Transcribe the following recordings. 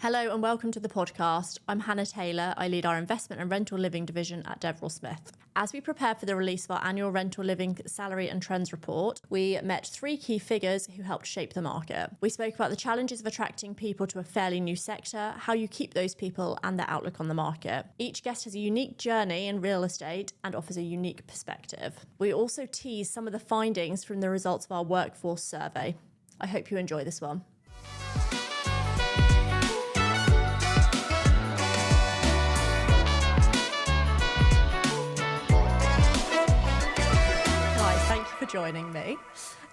Hello and welcome to the podcast. I'm Hannah Taylor. I lead our investment and rental living division at Devcast Smith. As we prepare for the release of our annual rental living salary and trends report, we met three key figures who helped shape the market. We spoke about the challenges of attracting people to a fairly new sector, how you keep those people, and their outlook on the market. Each guest has a unique journey in real estate and offers a unique perspective. We also tease some of the findings from the results of our workforce survey. I hope you enjoy this one. For joining me.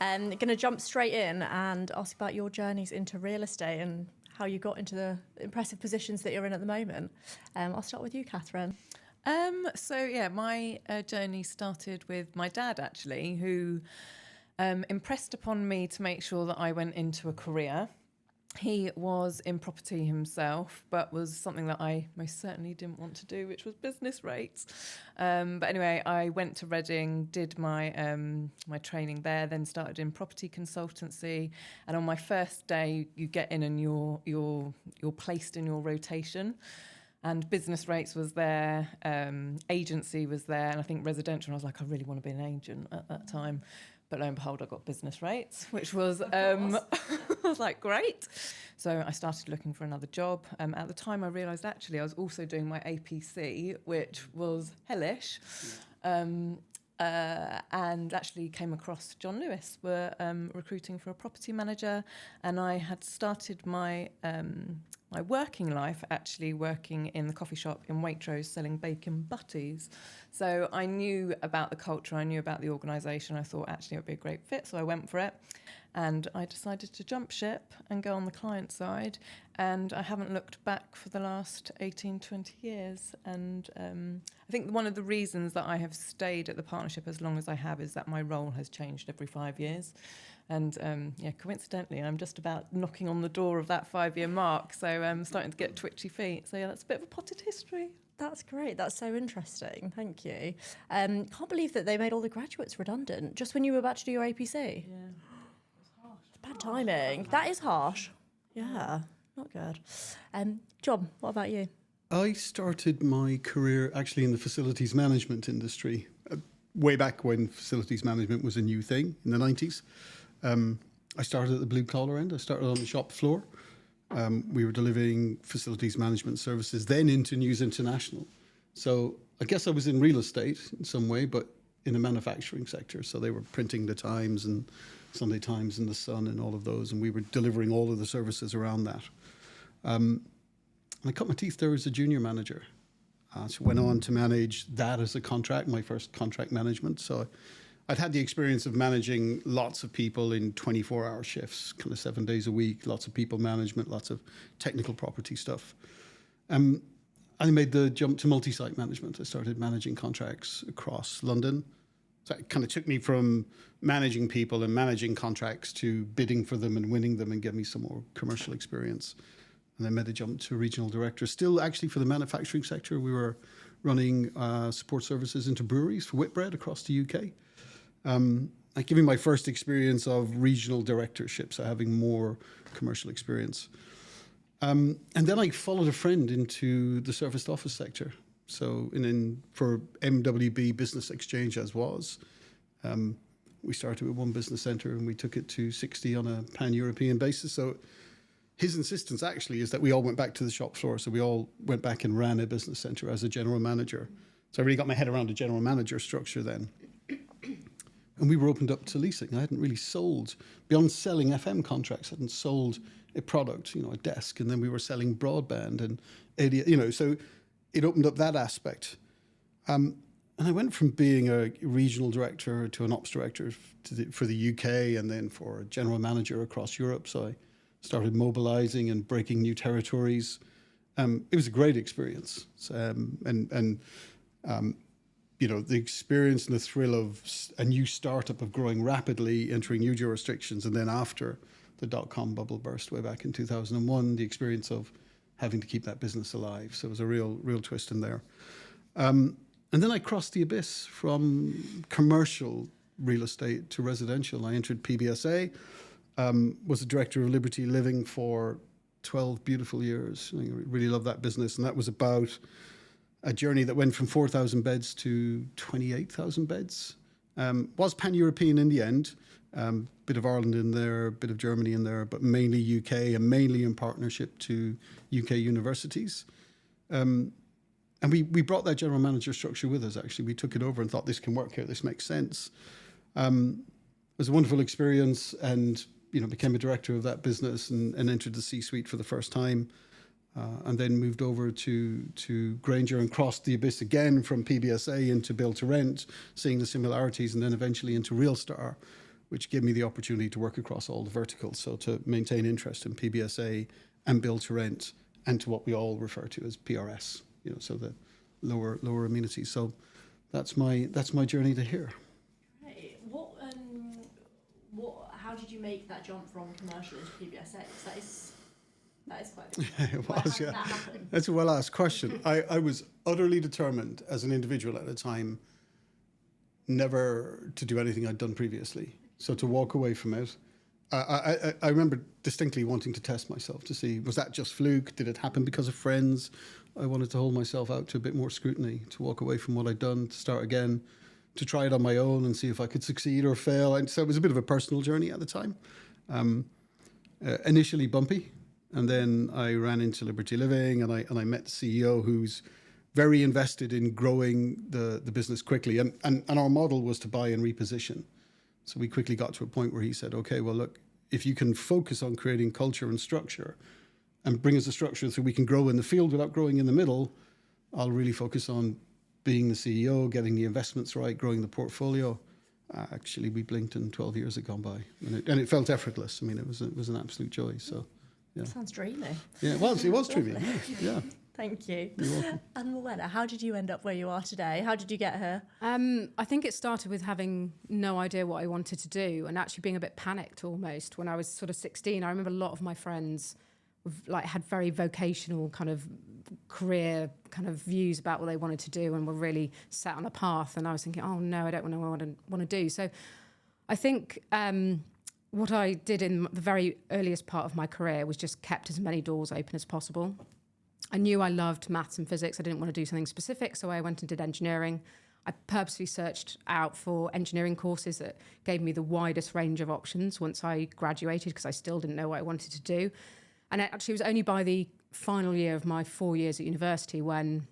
I'm going to jump straight in and ask about your journeys into real estate and how you got into the impressive positions that you're in at the moment. I'll start with you, Catherine. My journey started with my dad, actually, who impressed upon me to make sure that I went into a career. He was in property himself, but was something that I most certainly didn't want to do, which was business rates. But anyway, I went to Reading, did my my training there, then started in property consultancy. And on my first day, you get in and you're placed in your rotation. And business rates was there, agency was there, and I think residential. And I was like, I really want to be an agent at that time. But lo and behold, I got business rates, which was, I was like, great. So I started looking for another job. At the time, I realised actually I was also doing my APC, which was hellish. And actually came across John Lewis, were recruiting for a property manager. And I had started my my working life actually working in the coffee shop in Waitrose selling bacon butties. So I knew about the culture, I knew about the organisation. I thought actually it would be a great fit, so I went for it. And I decided to jump ship and go on the client side. And I haven't looked back for the last 18, 20 years. And I think one of the reasons that I have stayed at the partnership as long as I have is that my role has changed every 5 years. And coincidentally, I'm just about knocking on the door of that 5-year mark. So I'm starting to get twitchy feet. So yeah, that's a bit of a potted history. That's great. That's so interesting. Thank you. Can't believe that they made all the graduates redundant just when you were about to do your APC. Yeah. It's harsh. Bad timing. That is harsh. Yeah, not good. John, what about you? I started my career actually in the facilities management industry, way back when facilities management was a new thing in the 90s. I started at the blue collar end. I started on the shop floor. We were delivering facilities management services then into News International. So I guess I was in real estate in some way, but in a manufacturing sector. So they were printing the Times and Sunday Times and the Sun and all of those, and we were delivering all of the services around that. And I cut my teeth there as a junior manager. So went on to manage that as a contract, my first contract management. So I'd had the experience of managing lots of people in 24-hour shifts, kind of 7 days a week, lots of people management, lots of technical property stuff. I made the jump to multi-site management. I started managing contracts across London. So it kind of took me from managing people and managing contracts to bidding for them and winning them and gave me some more commercial experience. And then made a jump to regional director. Still actually for the manufacturing sector, we were running support services into breweries for Whitbread across the UK. Giving my first experience of regional directorship, so having more commercial experience. And then I followed a friend into the serviced office sector. So for MWB Business Exchange as was, we started with one business centre and we took it to 60 on a pan-European basis. So his insistence actually is that we all went back to the shop floor. So we all went back and ran a business centre as a general manager. So I really got my head around the general manager structure then. And we were opened up to leasing. I hadn't really sold, beyond selling FM contracts, I hadn't sold a product, a desk. And then we were selling broadband and, so it opened up that aspect. And I went from being a regional director to an ops director for the UK and then for a general manager across Europe. So I started mobilizing and breaking new territories. It was a great experience. The experience and the thrill of a new startup of growing rapidly, entering new jurisdictions, and then after the dot-com bubble burst way back in 2001, the experience of having to keep that business alive. So it was a real twist in there. And then I crossed the abyss from commercial real estate to residential. I entered PBSA, was the director of Liberty Living for 12 beautiful years. I really loved that business. And that was about a journey that went from 4,000 beds to 28,000 beds. Was pan-European in the end. Bit of Ireland in there, a bit of Germany in there, but mainly UK and mainly in partnership to UK universities. And we brought that general manager structure with us, actually. We took it over and thought, this can work here, this makes sense. It was a wonderful experience, and became a director of that business and entered the C-suite for the first time. And then moved over to Grainger and crossed the abyss again from PBSA into Build to Rent, seeing the similarities, and then eventually into RealStar, which gave me the opportunity to work across all the verticals. So to maintain interest in PBSA and Build to Rent, and to what we all refer to as PRS, so the lower amenities. So that's my journey to here. Right. How did you make that jump from commercial into PBSA? Because that is quite big. It was, yeah. That happen? That's a well-asked question. I was utterly determined as an individual at the time never to do anything I'd done previously. So to walk away from it, I remember distinctly wanting to test myself to see, was that just fluke? Did it happen because of friends? I wanted to hold myself out to a bit more scrutiny, to walk away from what I'd done, to start again, to try it on my own and see if I could succeed or fail. And so it was a bit of a personal journey at the time. Initially bumpy. And then I ran into Liberty Living, and I met the CEO, who's very invested in growing the business quickly. And our model was to buy and reposition. So we quickly got to a point where he said, okay, well, look, if you can focus on creating culture and structure and bring us a structure so we can grow in the field without growing in the middle, I'll really focus on being the CEO, getting the investments right, growing the portfolio. Actually, we blinked and 12 years had gone by. And it felt effortless. I mean, it was an absolute joy. So, yeah. Sounds dreamy. Yeah, it was dreamy. Yeah. Thank you. You're welcome. And Morwenna, how did you end up where you are today? How did you get here? I think it started with having no idea what I wanted to do, and actually being a bit panicked almost. When I was sort of 16, I remember a lot of my friends had very vocational kind of career kind of views about what they wanted to do and were really set on a path. And I was thinking, oh no, I don't know what I want to do. So I think what I did in the very earliest part of my career was just kept as many doors open as possible. I knew I loved maths and physics. I didn't want to do something specific, so I went and did engineering. I purposely searched out for engineering courses that gave me the widest range of options once I graduated, because I still didn't know what I wanted to do. And it actually was only by the final year of my 4 years at university when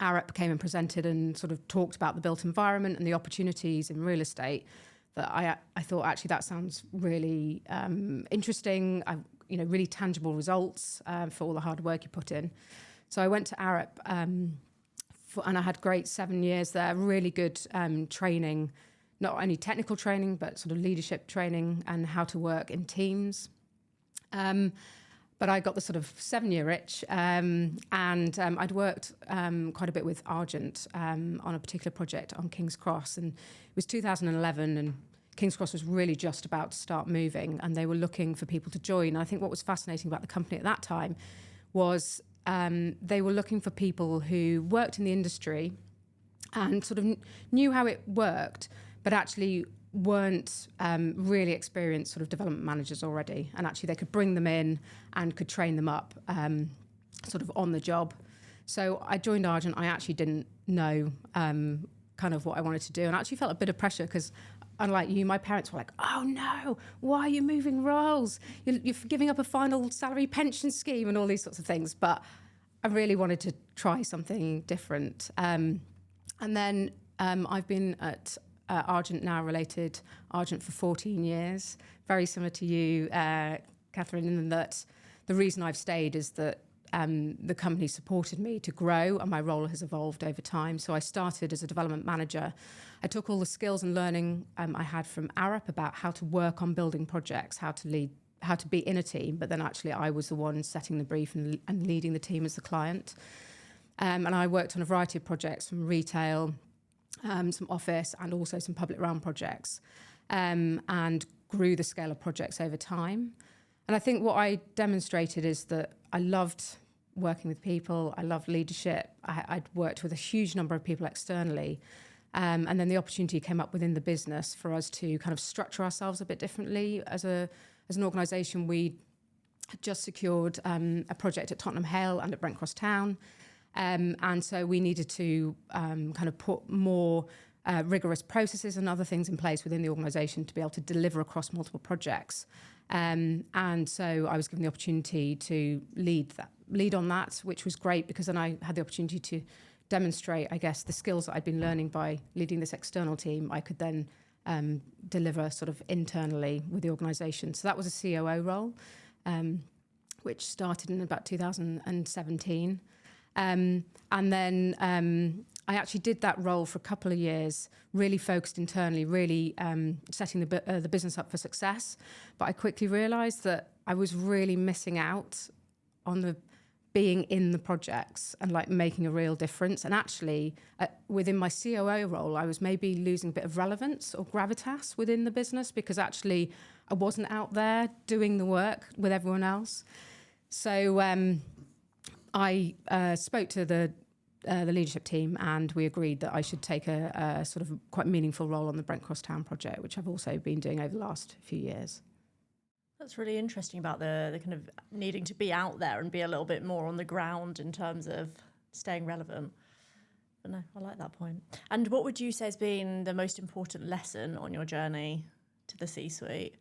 Arup came and presented and sort of talked about the built environment and the opportunities in real estate that I thought, actually, that sounds really interesting. Really tangible results for all the hard work you put in. So I went to Arup and I had great 7 years there, really good training, not only technical training, but sort of leadership training and how to work in teams. But I got the sort of 7-year itch, and I'd worked quite a bit with Argent on a particular project on King's Cross, and it was 2011, and King's Cross was really just about to start moving, and they were looking for people to join. I think what was fascinating about the company at that time was they were looking for people who worked in the industry and sort of knew how it worked, but actually weren't really experienced sort of development managers already. And actually they could bring them in and could train them up sort of on the job. So I joined Argent. I actually didn't know kind of what I wanted to do, and I actually felt a bit of pressure because, unlike you, my parents were like, oh no, why are you moving roles? You're giving up a final salary pension scheme and all these sorts of things. But I really wanted to try something different. And then I've been at Argent now, related Argent, for 14 years. Very similar to you, Catherine, in that the reason I've stayed is that the company supported me to grow, and my role has evolved over time. So I started as a development manager. I took all the skills and learning I had from Arup about how to work on building projects, how to lead, how to be in a team, but then actually I was the one setting the brief and leading the team as the client. And I worked on a variety of projects, from retail, some office, and also some public realm projects, and grew the scale of projects over time. And I think what I demonstrated is that I loved working with people. I loved leadership. I'd worked with a huge number of people externally. And then the opportunity came up within the business for us to kind of structure ourselves a bit differently. As an organisation, we had just secured a project at Tottenham Hale and at Brent Cross Town. And so we needed to kind of put more rigorous processes and other things in place within the organisation to be able to deliver across multiple projects. And so I was given the opportunity to lead on that, which was great because then I had the opportunity to demonstrate, I guess, the skills that I'd been learning by leading this external team. I could then deliver sort of internally with the organisation. So that was a COO role, which started in about 2017. And then I actually did that role for a couple of years, really focused internally, really setting the business up for success. But I quickly realised that I was really missing out on the being in the projects and like making a real difference. And actually, within my COO role, I was maybe losing a bit of relevance or gravitas within the business because actually I wasn't out there doing the work with everyone else. So I spoke to the leadership team and we agreed that I should take a sort of quite meaningful role on the Brent Cross Town project, which I've also been doing over the last few years. That's really interesting about the kind of needing to be out there and be a little bit more on the ground in terms of staying relevant. But no, I like that point. And what would you say has been the most important lesson on your journey to the C-suite?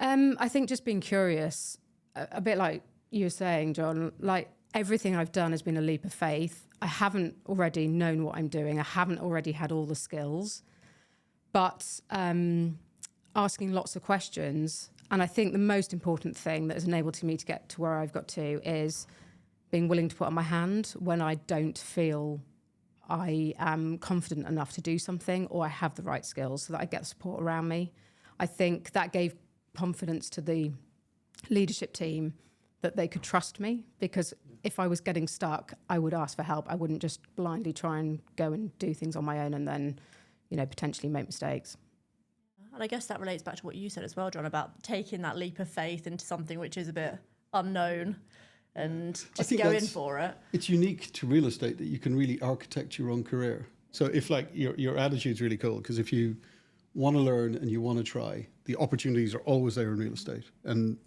I think just being curious, a bit like you were saying, John, like everything I've done has been a leap of faith. I haven't already known what I'm doing. I haven't already had all the skills, but asking lots of questions. And I think the most important thing that has enabled me to get to where I've got to is being willing to put up my hand when I don't feel I am confident enough to do something or I have the right skills so that I get the support around me. I think that gave confidence to the leadership team that they could trust me, because if I was getting stuck, I would ask for help. I wouldn't just blindly try and go and do things on my own and then, potentially make mistakes. And I guess that relates back to what you said as well, John, about taking that leap of faith into something which is a bit unknown and just go in for it. It's unique to real estate that you can really architect your own career. So if like your attitude's really cool, because if you want to learn and you want to try, the opportunities are always there in real estate. And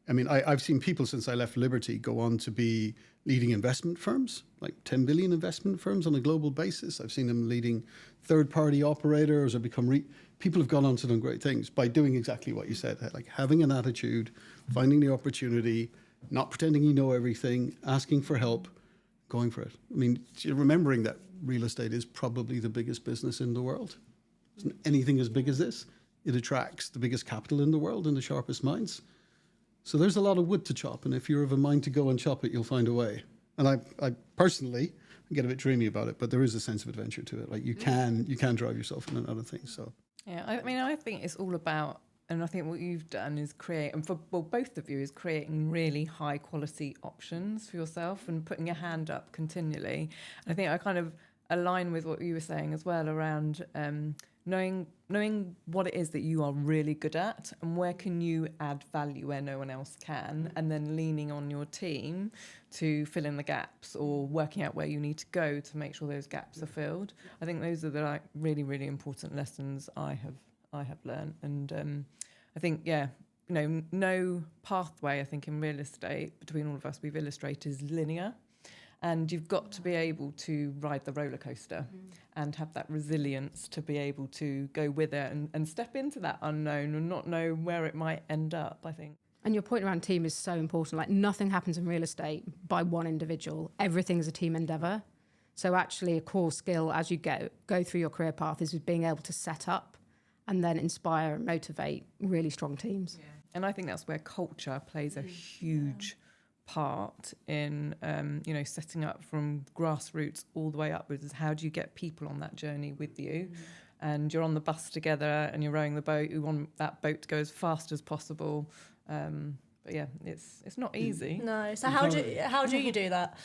I mean, I've seen people since I left Liberty go on to be leading investment firms, like 10 billion investment firms on a global basis. I've seen them leading third-party operators or become people have gone on to do great things by doing exactly what you said, like having an attitude, finding the opportunity, not pretending you know everything, asking for help, going for it. I mean, remembering that real estate is probably the biggest business in the world. Isn't anything as big as this? It attracts the biggest capital in the world and the sharpest minds. So there's a lot of wood to chop, and if you're of a mind to go and chop it, you'll find a way. And I personally get a bit dreamy about it, but there is a sense of adventure to it. Like you can drive yourself in and other things. So yeah, I mean, I think it's all about, and I think what you've done is create, and for both of you, is creating really high quality options for yourself and putting your hand up continually. And I think I kind of align with what you were saying as well around knowing what it is that you are really good at and where can you add value where no one else can, and then leaning on your team to fill in the gaps or working out where you need to go to make sure those gaps are filled. I think those are the really, really important lessons I have learned. And I think, no pathway, I think, in real estate between all of us we've illustrated is linear. And you've got to be able to ride the roller coaster and have that resilience to be able to go with it and step into that unknown and not know where it might end up, I think. And your point around team is so important. Like nothing happens in real estate by one individual. Everything is a team endeavour. So actually a core skill as you go through your career path is being able to set up and then inspire and motivate really strong teams. Yeah. And I think that's where culture plays a huge part in setting up from grassroots all the way upwards. Is how do you get people on that journey with you, and you're on the bus together and you're rowing the boat. You want that boat to go as fast as possible, but yeah, it's not easy. No. So how do you do that?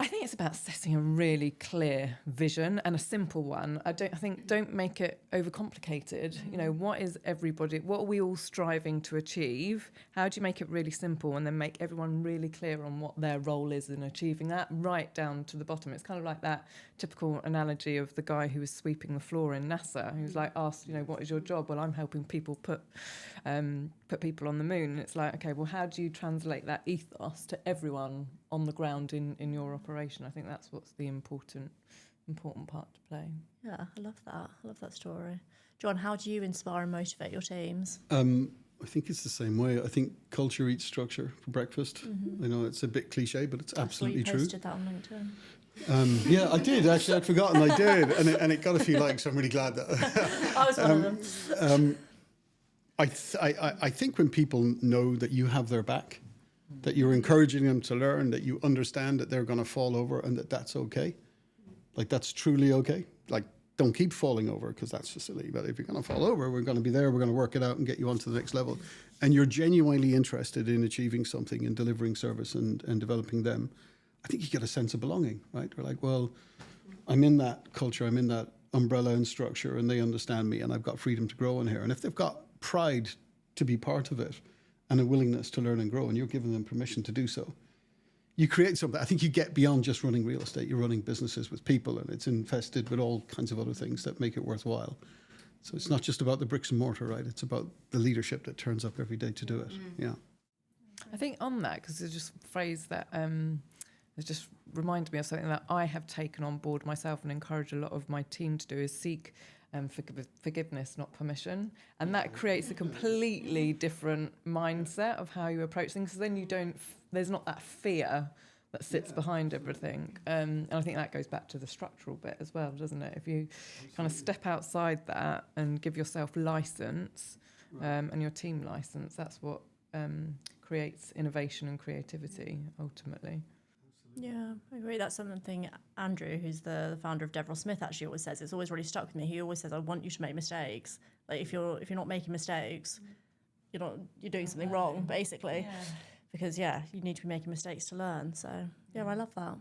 I think it's about setting a really clear vision and a simple one. I think don't make it overcomplicated. You know, what are we all striving to achieve? How do you make it really simple and then make everyone really clear on what their role is in achieving that, right down to the bottom? It's kind of like that typical analogy of the guy who was sweeping the floor in NASA, who's like asked, you know, what is your job? Well, I'm helping people put people on the moon. And it's like, okay, well, how do you translate that ethos to everyone on the ground in your operation? I think that's what's the important part to play. Yeah, I love that. I love that story. John, how do you inspire and motivate your teams? I think it's the same way. I think culture eats structure for breakfast. I know it's a bit cliche, but it's absolutely true. You posted that on LinkedIn. Yeah, I did. Actually, I'd forgotten I did. And it got a few likes. So I'm really glad that... I was one of them. I think when people know that you have their back, that you're encouraging them to learn, that you understand that they're going to fall over and that that's okay, like that's truly okay. Like, don't keep falling over because that's just silly. But if you're going to fall over, we're going to be there. We're going to work it out and get you on to the next level. And you're genuinely interested in achieving something and delivering service and developing them. I think you get a sense of belonging, right? We're like, well, I'm in that culture. I'm in that umbrella and structure and they understand me and I've got freedom to grow in here. And if they've got pride to be part of it and a willingness to learn and grow and you're giving them permission to do so, you create something. I think you get beyond just running real estate. You're running businesses with people and it's infested with all kinds of other things that make it worthwhile. So it's not just about the bricks and mortar, right? It's about the leadership that turns up every day to do it. Yeah. I think on that, because it's just a phrase that it just reminded me of something that I have taken on board myself and encourage a lot of my team to do, is seek forgiveness, not permission. And that creates a completely different mindset of how you approach things. So then there's not that fear that sits behind everything. And I think that goes back to the structural bit as well, doesn't it? If you kind of step outside that and give yourself license and your team license, that's what creates innovation and creativity ultimately. Yeah, I agree. That's something Andrew, who's the founder of Devrel Smith, actually always says. It's always really stuck with me. He always says, I want you to make mistakes. Like if you're not making mistakes, you're doing something wrong, basically. Yeah. Because you need to be making mistakes to learn. So yeah, I love that.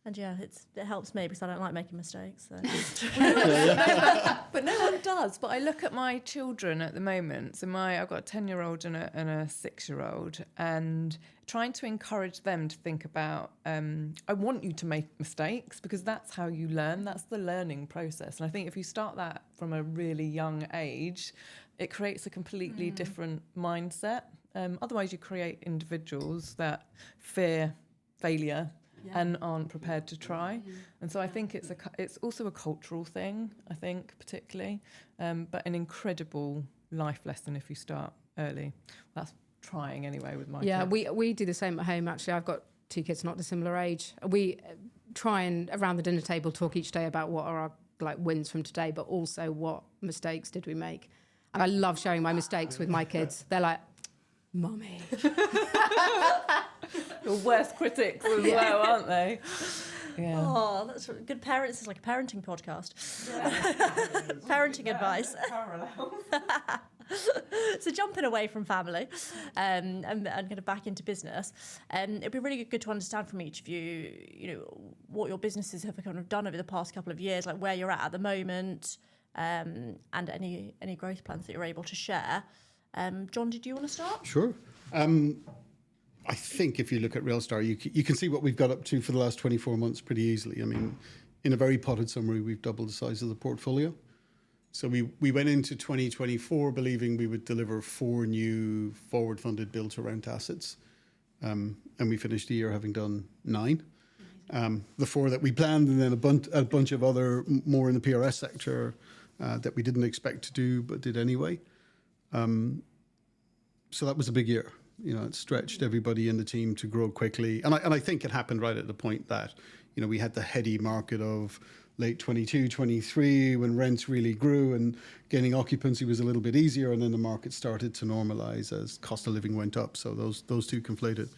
And it helps me because I don't like making mistakes. So. But no one does. But I look at my children at the moment. So I've got a 10-year-old and a 6-year-old, and trying to encourage them to think about, I want you to make mistakes because that's how you learn. That's the learning process. And I think if you start that from a really young age, it creates a completely different mindset. Otherwise, you create individuals that fear failure and aren't prepared to try. And so I think it's also a cultural thing, I think, particularly, but an incredible life lesson if you start early. That's trying anyway with my kids. we do the same at home, actually. I've got 2 kids not dissimilar age. We try and, around the dinner table, talk each day about what are our wins from today, but also what mistakes did we make. And I love sharing my mistakes with my kids. They're like, Mummy. The worst critics as well, aren't they? Yeah. Oh, that's good. Parents is like a parenting podcast. Parenting advice. So jumping away from family and kind of back into business, it'd be really good to understand from each of you, what your businesses have kind of done over the past couple of years, like where you're at the moment, and any growth plans that you're able to share. John, did you want to start? Sure. I think if you look at Railstar, you can see what we've got up to for the last 24 months pretty easily. I mean, in a very potted summary, we've doubled the size of the portfolio. So we went into 2024 believing we would deliver 4 new forward-funded build-to-rent assets. And we finished the year having done 9. The 4 that we planned, and then a bunch of other more in the PRS sector that we didn't expect to do but did anyway. So that was a big year. It stretched everybody in the team to grow quickly. And I think it happened right at the point that, we had the heady market of late 22, 23 when rents really grew and gaining occupancy was a little bit easier. And then the market started to normalize as cost of living went up. So those two conflated.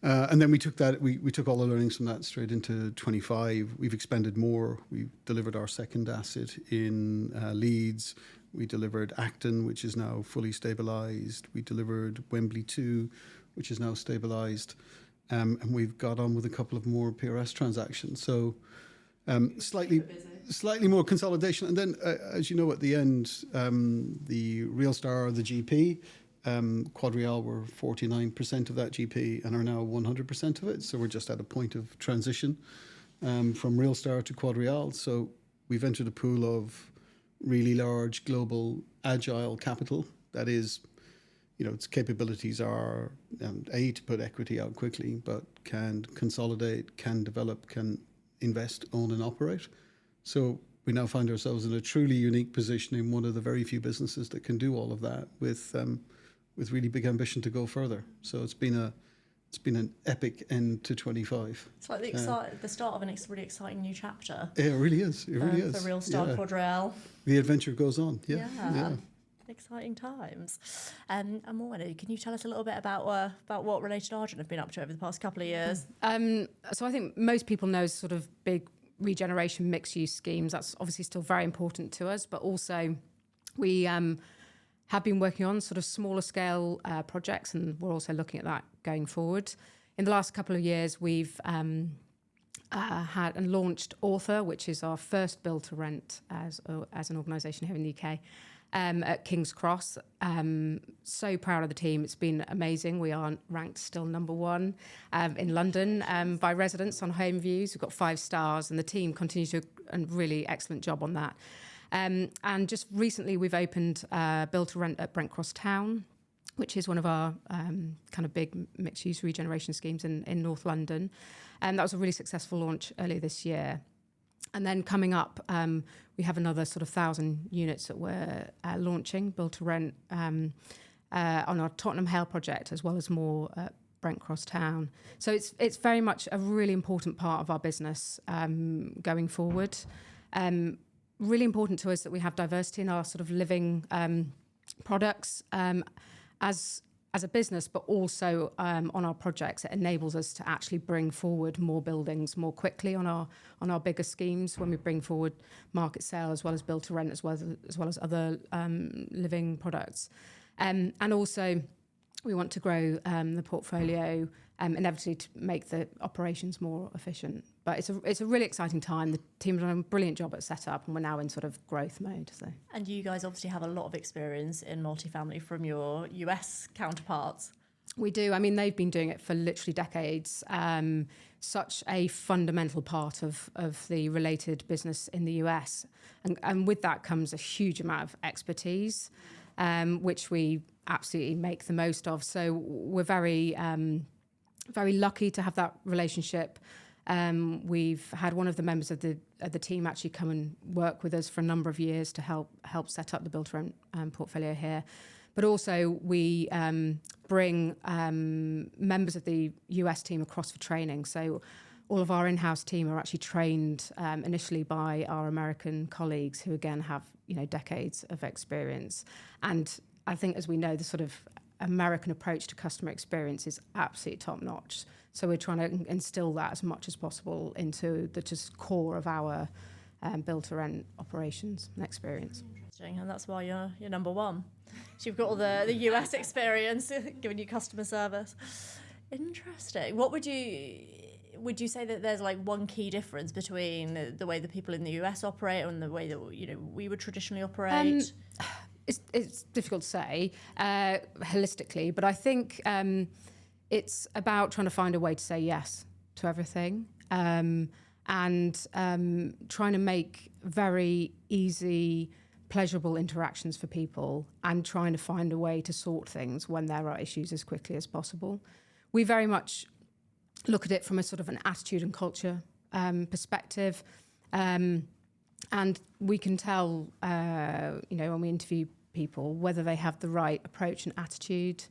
And then we took all the learnings from that straight into 25. We've expanded more. We've delivered our second asset in Leeds. We delivered Acton, which is now fully stabilised. We delivered Wembley 2, which is now stabilised. and we've got on with a couple of more PRS transactions. So slightly more consolidation. And then, as you know, at the end, the Real Star, the GP, Quadreal were 49% of that GP and are now 100% of it. So we're just at a point of transition from Real Star to Quadreal. So we've entered a pool of really large, global, agile capital. That is, its capabilities are, A, to put equity out quickly, but can consolidate, can develop, can invest, own and operate. So we now find ourselves in a truly unique position in one of the very few businesses that can do all of that with really big ambition to go further. So it's been an epic end to 25. It's like the start of a really exciting new chapter. Yeah, it really is. It really is. The Real Star Quadreal. The adventure goes on. Yeah. Exciting times. And Morwenna, can you tell us a little bit about what Related Argent have been up to over the past couple of years? So I think most people know sort of big regeneration mixed-use schemes. That's obviously still very important to us, but also we have been working on sort of smaller scale projects, and we're also looking at that going forward. In the last couple of years, we've had and launched Author, which is our first build to rent as an organisation here in the UK. At King's Cross. So proud of the team. It's been amazing. We are ranked still number one in London by residents on home views. We've got 5 stars and the team continues to do a really excellent job on that. And just recently we've opened Build to Rent at Brent Cross Town, which is one of our kind of big mixed-use regeneration schemes in North London. And that was a really successful launch earlier this year. And then coming up, we have another sort of 1,000 units that we're launching, build to rent, on our Tottenham Hale project, as well as more at Brent Cross Town. So it's very much a really important part of our business going forward. Really important to us that we have diversity in our sort of living products as a business, but also on our projects. It enables us to actually bring forward more buildings more quickly on our bigger schemes when we bring forward market sale as well as build to rent as well as other living products. And also we want to grow the portfolio inevitably to make the operations more efficient. But it's a really exciting time. The team have done a brilliant job at setup, and we're now in sort of growth mode. So. And you guys obviously have a lot of experience in multifamily from your US counterparts. We do. I mean, they've been doing it for literally decades. Such a fundamental part of the related business in the US. And with that comes a huge amount of expertise, which we absolutely make the most of. So we're very lucky to have that relationship. We've had one of the members of the team actually come and work with us for a number of years to help set up the build to rent portfolio here. But also we bring members of the US team across for training. So all of our in-house team are actually trained initially by our American colleagues who again have decades of experience. And I think, as we know, the sort of American approach to customer experience is absolutely top notch. So we're trying to instill that as much as possible into the just core of our build to rent operations and experience. Interesting, and that's why you're number one. So you've got all the US experience giving you customer service. Interesting. What would you say that there's like one key difference between the way the people in the US operate and the way that we would traditionally operate? It's difficult to say holistically, but I think it's about trying to find a way to say yes to everything and trying to make very easy, pleasurable interactions for people and trying to find a way to sort things when there are issues as quickly as possible. We very much look at it from a sort of an attitude and culture perspective. And we can tell, when we interview people, whether they have the right approach and attitude.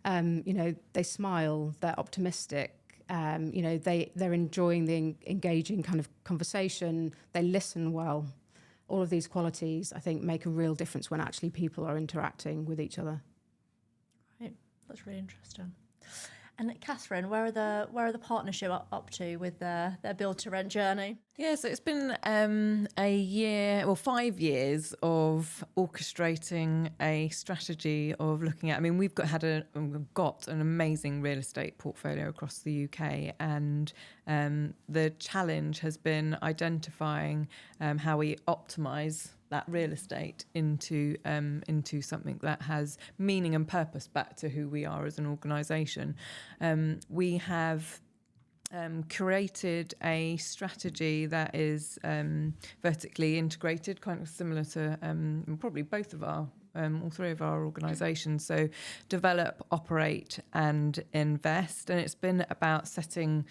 They smile, they're optimistic, they're enjoying the engaging kind of conversation, they listen well. All of these qualities, I think, make a real difference when actually people are interacting with each other. Right, that's really interesting. And Catherine, where are the partnership up to with their build to rent journey? Yeah, so it's been 5 years of orchestrating a strategy of looking at. I mean, we've got an amazing real estate portfolio across the UK, and the challenge has been identifying how we optimise that real estate into something that has meaning and purpose back to who we are as an organisation. We have created a strategy that is vertically integrated, kind of similar to probably both of our all three of our organisations. So develop, operate and invest. And it's been about setting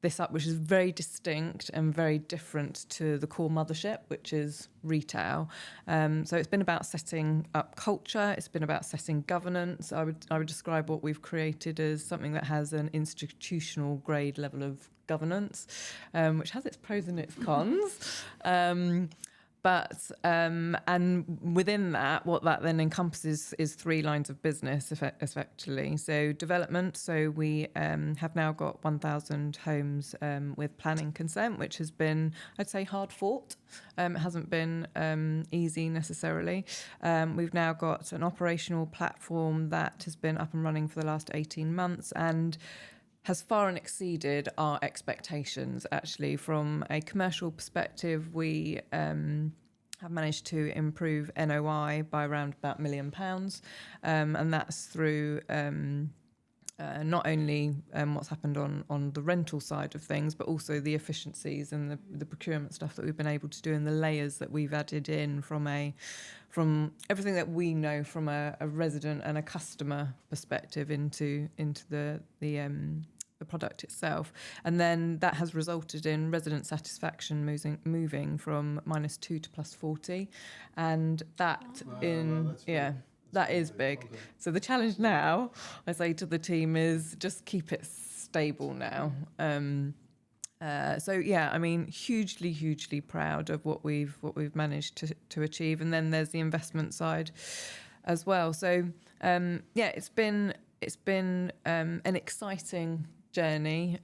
this up, which is very distinct and very different to the core mothership, which is retail. So it's been about setting up culture. It's been about setting governance. I would describe what we've created as something that has an institutional grade level of governance, which has its pros and its cons. And within that, what that then encompasses is 3 lines of business, effectively. So development. So we have now got 1,000 homes with planning consent, which has been, I'd say, hard fought. It hasn't been easy necessarily. We've now got an operational platform that has been up and running for the last 18 months and has far and exceeded our expectations, actually. From a commercial perspective, we have managed to improve NOI by around about £1 million. And that's through not only what's happened on the rental side of things, but also the efficiencies and the procurement stuff that we've been able to do, and the layers that we've added in from everything that we know from a resident and a customer perspective into the product itself. And then that has resulted in resident satisfaction moving from -2 to +40, and that that is big. So the challenge now, I say to the team, is just keep it stable now. I mean, hugely proud of what we've managed to achieve. And then there's the investment side as well. So it's been an exciting journey.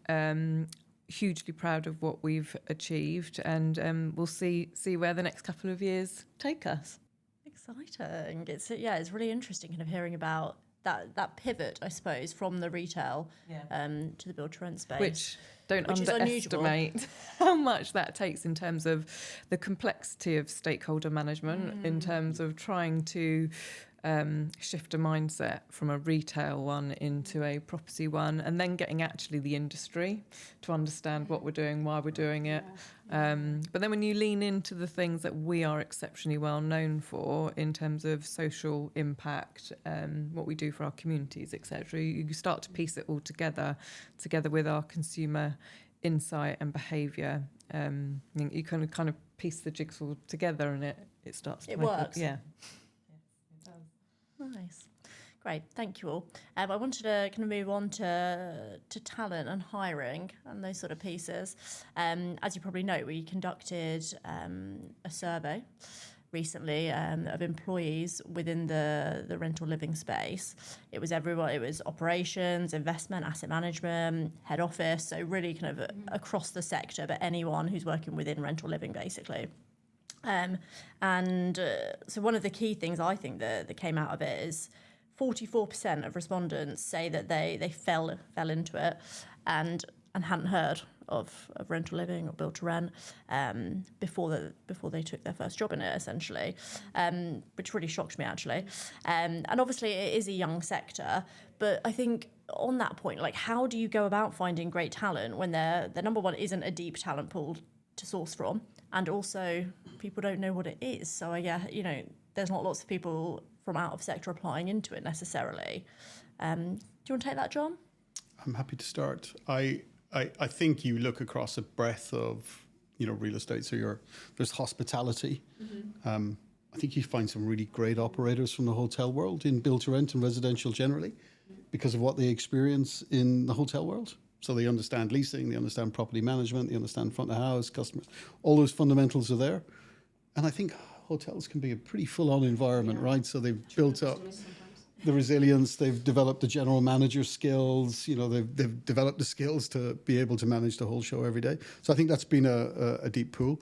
Hugely proud of what we've achieved, and we'll see where the next couple of years take us. Exciting. It's really interesting kind of hearing about that pivot, I suppose, from the retail to the build to rent space. Which underestimate how much that takes in terms of the complexity of stakeholder management, in terms of trying to shift a mindset from a retail one into a property one, and then getting actually the industry to understand what we're doing, why we're doing it. But then when you lean into the things that we are exceptionally well known for in terms of social impact, what we do for our communities, etc., you start to piece it all together with our consumer insight and behaviour. You kind of piece the jigsaw together, and it starts to works. Nice. Great, thank you all. I wanted to kind of move on to talent and hiring and those sort of pieces. As you probably know, we conducted a survey recently of employees within the rental living space. It was everyone. It was operations, investment, asset management, head office, so really kind of across the sector, but anyone who's working within rental living, basically. So one of the key things I think that came out of it is 44% of respondents say that they fell into it and hadn't heard of rental living or build to rent before they took their first job in it, essentially, which really shocked me, actually. And obviously it is a young sector, but I think on that point, like, how do you go about finding great talent when the number one isn't a deep talent pool to source from, and also people don't know what it is? So I guess, there's not lots of people from out of sector applying into it necessarily. Do you want to take that, John? I'm happy to start. I think you look across a breadth of real estate. So there's hospitality. Mm-hmm. I think you find some really great operators from the hotel world in build to rent and residential generally, because of what they experience in the hotel world. So they understand leasing, they understand property management, they understand front of house, customers. All those fundamentals are there. And I think hotels can be a pretty full-on environment, right? So they've built up. the resilience. They've developed the general manager skills. You know, they've developed the skills to be able to manage the whole show every day. So I think that's been a deep pool.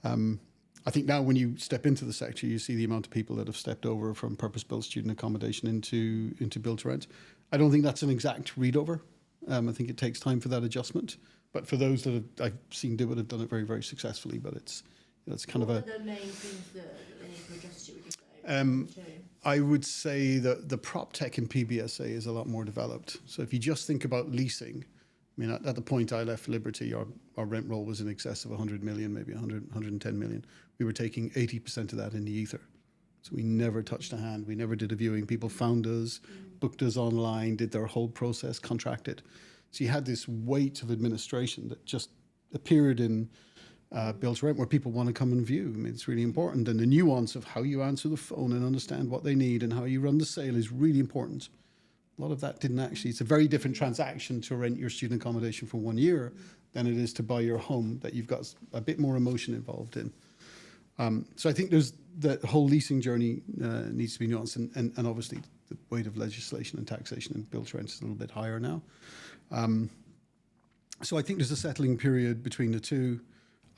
I think now when you step into the sector, you see the amount of people that have stepped over from purpose-built student accommodation into build to rent. I don't think that's an exact read over. I think it takes time for that adjustment. But for those that I've seen do it, have done it very, very successfully. But it's kind what of are the main things that they need to adjust to, would you say? I would say that the prop tech in PBSA is a lot more developed. So if you just think about leasing, I mean, at the point I left Liberty, our rent roll was in excess of 100 million, maybe 110 million. We were taking 80% of that in the ether. So we never touched a hand. We never did a viewing. People found us, booked us online, did their whole process, contracted. So you had this weight of administration that just appeared in build to rent, where people want to come and view. I mean, it's really important. And the nuance of how you answer the phone and understand what they need and how you run the sale is really important. A lot of that didn't actually. It's a very different transaction to rent your student accommodation for 1 year than it is to buy your home, that you've got a bit more emotion involved in. So I think there's the whole leasing journey needs to be nuanced, and obviously the weight of legislation and taxation in build to rent is a little bit higher now. So I think there's a settling period between the two.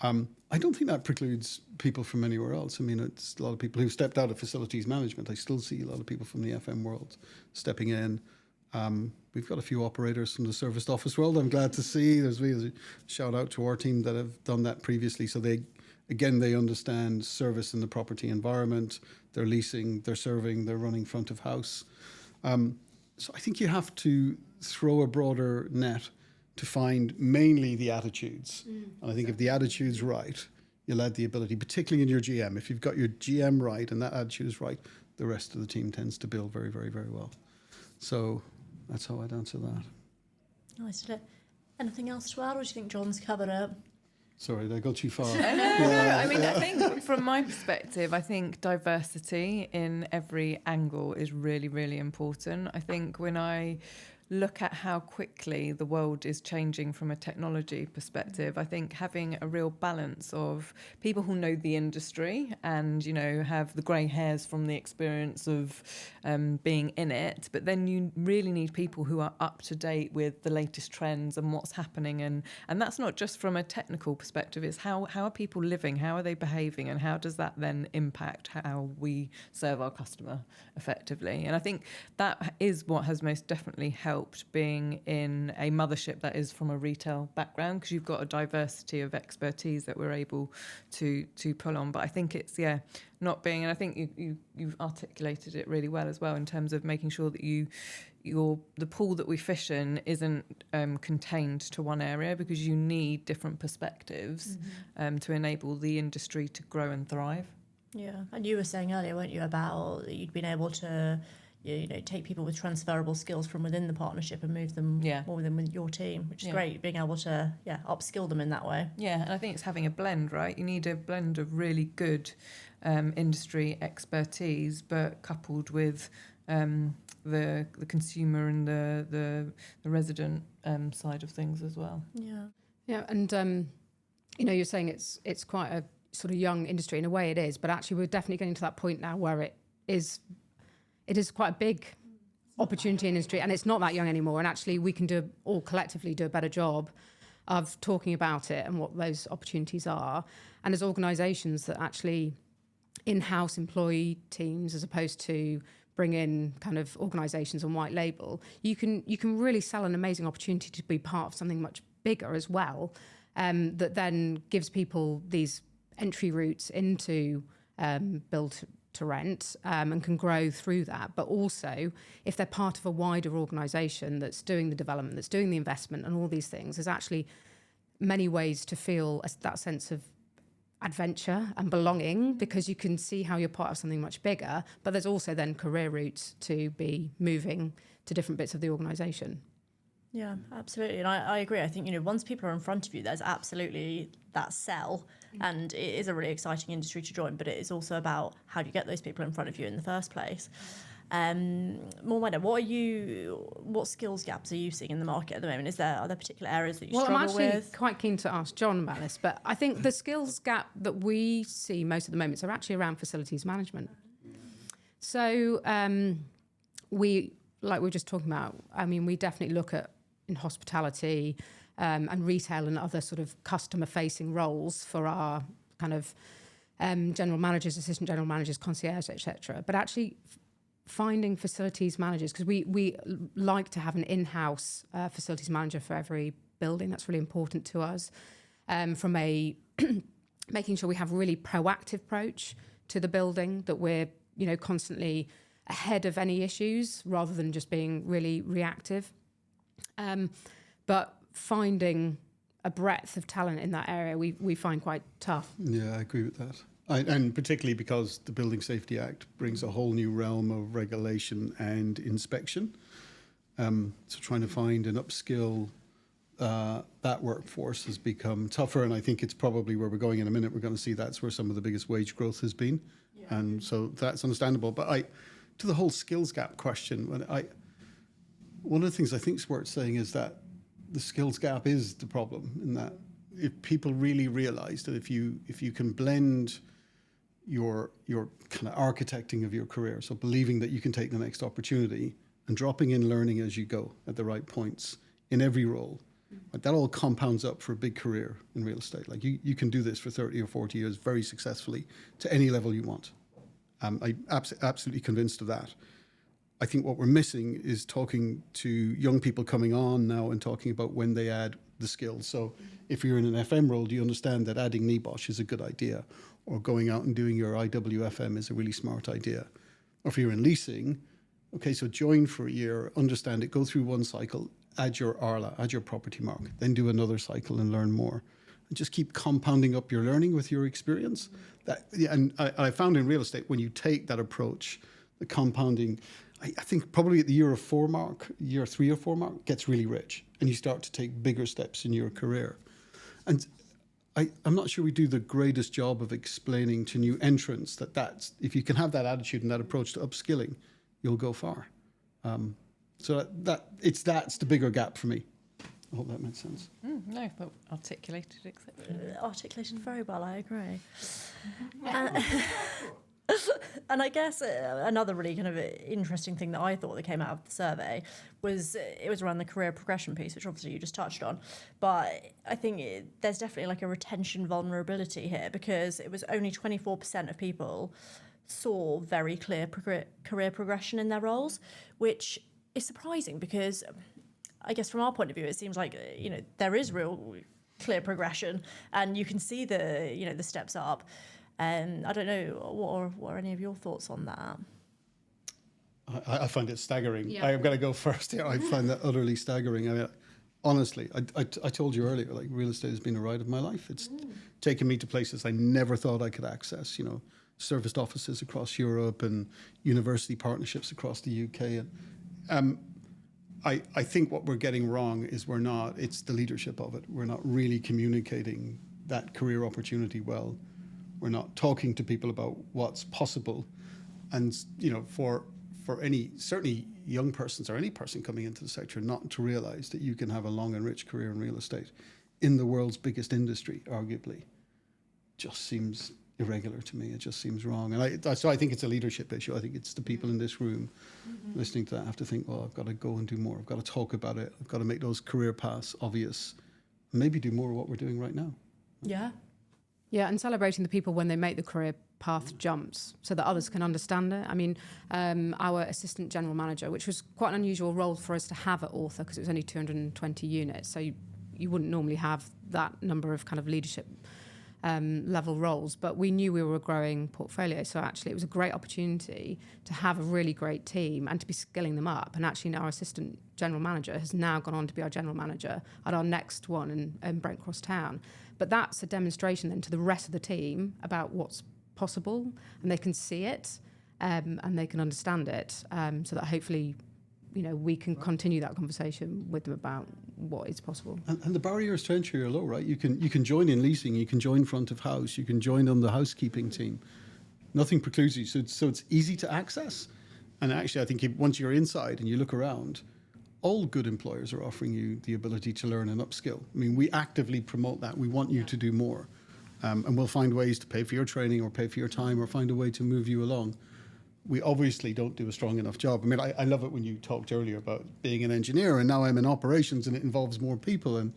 I don't think that precludes people from anywhere else. I mean, it's a lot of people who've stepped out of facilities management. I still see a lot of people from the FM world stepping in. We've got a few operators from the serviced office world. I'm glad to see. There's a shout out to our team that have done that previously. So they understand service in the property environment. They're leasing, they're serving, they're running front of house. So I think you have to throw a broader net to find mainly the attitudes. And I think if the attitude's right, you'll add the ability, particularly in your GM. If you've got your GM right and that attitude is right, the rest of the team tends to build very, very, very well. So that's how I'd answer that. Nice. Anything else to add, or do you think John's covered it? Sorry, did I go too far? No. I mean, I think from my perspective, I think diversity in every angle is really, really important. I think when I look at how quickly the world is changing from a technology perspective, I think having a real balance of people who know the industry and, you know, have the grey hairs from the experience of being in it, but then you really need people who are up to date with the latest trends and what's happening, and that's not just from a technical perspective, it's how are people living, how are they behaving, and how does that then impact how we serve our customer effectively. And I think that is what has most definitely helped being in a mothership that is from a retail background, because you've got a diversity of expertise that we're able to pull on. But I think it's not being, and I think you've articulated it really well as well in terms of making sure that the pool that we fish in isn't contained to one area, because you need different perspectives to enable the industry to grow and thrive. Yeah, and you were saying earlier, weren't you, about you'd been able to take people with transferable skills from within the partnership and move them more within your team, which is great, being able to upskill them in that way. Yeah, and I think it's having a blend, right? You need a blend of really good industry expertise, but coupled with the consumer and the resident side of things as well. Yeah, and you're saying it's quite a sort of young industry. In a way it is, but actually we're definitely getting to that point now where it is quite a big opportunity in industry, and it's not that young anymore. And actually, we can all collectively do a better job of talking about it and what those opportunities are. And as organisations that actually in-house employee teams, as opposed to bring in kind of organisations and white label, you can really sell an amazing opportunity to be part of something much bigger as well, that then gives people these entry routes into build to rent and can grow through that. But also, if they're part of a wider organisation that's doing the development, that's doing the investment and all these things, there's actually many ways to feel that sense of adventure and belonging, because you can see how you're part of something much bigger. But there's also then career routes to be moving to different bits of the organisation. Yeah, absolutely. And I agree. I think, once people are in front of you, there's absolutely that sell. And it is a really exciting industry to join, but it is also about how do you get those people in front of you in the first place. Morwenna, what skills gaps are you seeing in the market at the moment? Are there particular areas that you struggle with? Well, I'm actually quite keen to ask John about this, but I think the skills gap that we see most of the moments are actually around facilities management. So like we were just talking about, I mean, we definitely look at in hospitality and retail and other sort of customer-facing roles for our kind of general managers, assistant general managers, concierge, etc. But actually finding facilities managers, because we like to have an in-house facilities manager for every building. That's really important to us. From a making sure we have a really proactive approach to the building, that we're constantly ahead of any issues rather than just being really reactive. But finding a breadth of talent in that area, we find quite tough. Yeah, I agree with that. And particularly because the Building Safety Act brings a whole new realm of regulation and inspection. So trying to find and upskill that workforce has become tougher. And I think it's probably where we're going in a minute. We're going to see that's where some of the biggest wage growth has been. Yeah. And so that's understandable. But to the whole skills gap question, one of the things I think is worth saying is that the skills gap is the problem, in that if people really realize that if you can blend your kind of architecting of your career, so believing that you can take the next opportunity and dropping in learning as you go at the right points in every role, like that all compounds up for a big career in real estate. Like you can do this for 30 or 40 years very successfully to any level you want. I'm absolutely convinced of that. I think what we're missing is talking to young people coming on now and talking about when they add the skills. So if you're in an FM role, do you understand that adding NEBOSH is a good idea? Or going out and doing your IWFM is a really smart idea? Or if you're in leasing, okay, so join for a year, understand it, go through one cycle, add your ARLA, add your property mark, then do another cycle and learn more. And just keep compounding up your learning with your experience. And I found in real estate, when you take that approach, the compounding, I think probably at the year 3 or 4 mark, gets really rich, and you start to take bigger steps in your career. And I'm not sure we do the greatest job of explaining to new entrants that's if you can have that attitude and that approach to upskilling, you'll go far. So that's the bigger gap for me. I hope that makes sense. No, but articulated exceptionally. Articulated very well, I agree. And I guess another really kind of interesting thing that I thought that came out of the survey was it was around the career progression piece, which obviously you just touched on. But I think there's definitely like a retention vulnerability here, because it was only 24% of people saw very clear career progression in their roles, which is surprising because I guess from our point of view, it seems like, there is real clear progression and you can see the steps up. I don't know, what are any of your thoughts on that? I find it staggering. Yeah. I'm going to go first here. I find that utterly staggering. I mean, honestly, I told you earlier, like real estate has been a ride of my life. It's taken me to places I never thought I could access, serviced offices across Europe and university partnerships across the UK. And I think what we're getting wrong is it's the leadership of it. We're not really communicating that career opportunity well. We're not talking to people about what's possible. And, for any, certainly young persons or any person coming into the sector, not to realize that you can have a long and rich career in real estate in the world's biggest industry, arguably, just seems irregular to me. It just seems wrong. And so I think it's a leadership issue. I think it's the people in this room listening to that have to think, well, I've got to go and do more. I've got to talk about it. I've got to make those career paths obvious. Maybe do more of what we're doing right now. Yeah. Yeah, and celebrating the people when they make the career path jumps so that others can understand it. I mean, our assistant general manager, which was quite an unusual role for us to have at Author because it was only 220 units, so you wouldn't normally have that number of kind of leadership level roles, but we knew we were a growing portfolio, so actually it was a great opportunity to have a really great team and to be skilling them up. And actually our assistant general manager has now gone on to be our general manager at our next one in Brent Cross Town. But that's a demonstration then to the rest of the team about what's possible, and they can see it and they can understand it, so that hopefully we can continue that conversation with them about what is possible. And the barriers to entry are low, right? You can join in leasing, you can join front of house, you can join on the housekeeping team. Nothing precludes you, so it's easy to access. And actually, I think once you're inside and you look around, all good employers are offering you the ability to learn and upskill. I mean, we actively promote that. We want you to do more. And we'll find ways to pay for your training or pay for your time or find a way to move you along. we obviously don't do a strong enough job. I mean, I love it when you talked earlier about being an engineer, and now I'm in operations and it involves more people. And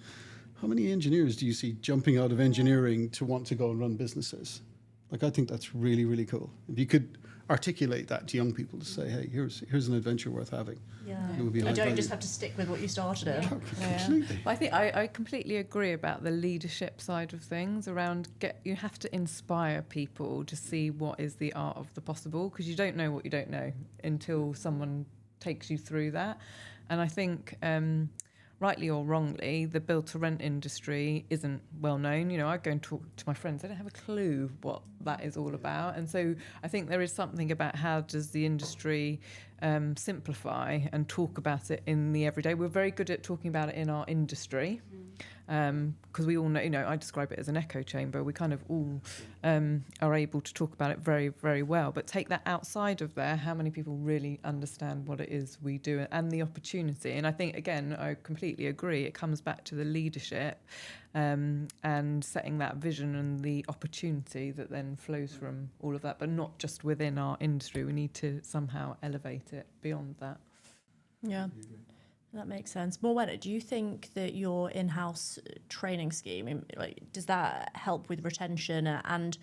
how many engineers do you see jumping out of engineering to want to go and run businesses? Like, I think that's really, really cool. If you could articulate that to young people to say, hey, here's an adventure worth having. Yeah. It would be You high don't value. just have to stick with what you started in. Completely. But I think I completely agree about the leadership side of things around you have to inspire people to see what is the art of the possible, because you don't know what you don't know until someone takes you through that. And I think rightly or wrongly, the build to rent industry isn't well known. You know, I go and talk to my friends, they don't have a clue what that is all about. And so I think there is something about how does the industry simplify and talk about it in the everyday. We're very good at talking about it in our industry, because we all know, you know, I describe it as an echo chamber. We kind of all are able to talk about it very, very well. But take that outside of there, how many people really understand what it is we do and the opportunity? And I think, again, I completely agree. It comes back to the leadership and setting that vision and the opportunity that then flows from all of that, but not just within our industry. We need to somehow elevate it beyond that. Yeah. That makes sense. Morwenna, do you think that your in-house training scheme, like, does that help with retention and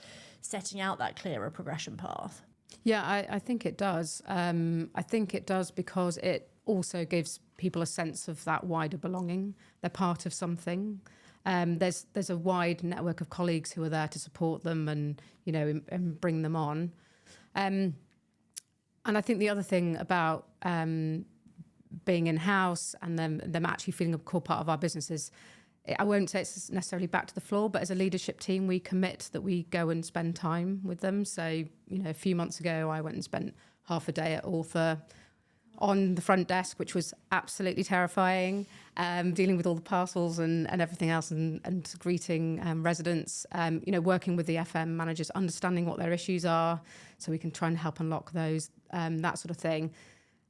setting out that clearer progression path? Yeah, I think it does. I think it does because it also gives people a sense of that wider belonging. They're part of something. There's a wide network of colleagues who are there to support them and, you know, and bring them on. And I think the other thing about being in-house and them actually feeling a core part of our business is, I won't say it's necessarily back to the floor, but as a leadership team, we commit that we go and spend time with them. So, you know, a few months ago, I went and spent half a day at Author on the front desk, which was absolutely terrifying, dealing with all the parcels and everything else and greeting residents, you know, working with the FM managers, understanding what their issues are so we can try and help unlock those, that sort of thing.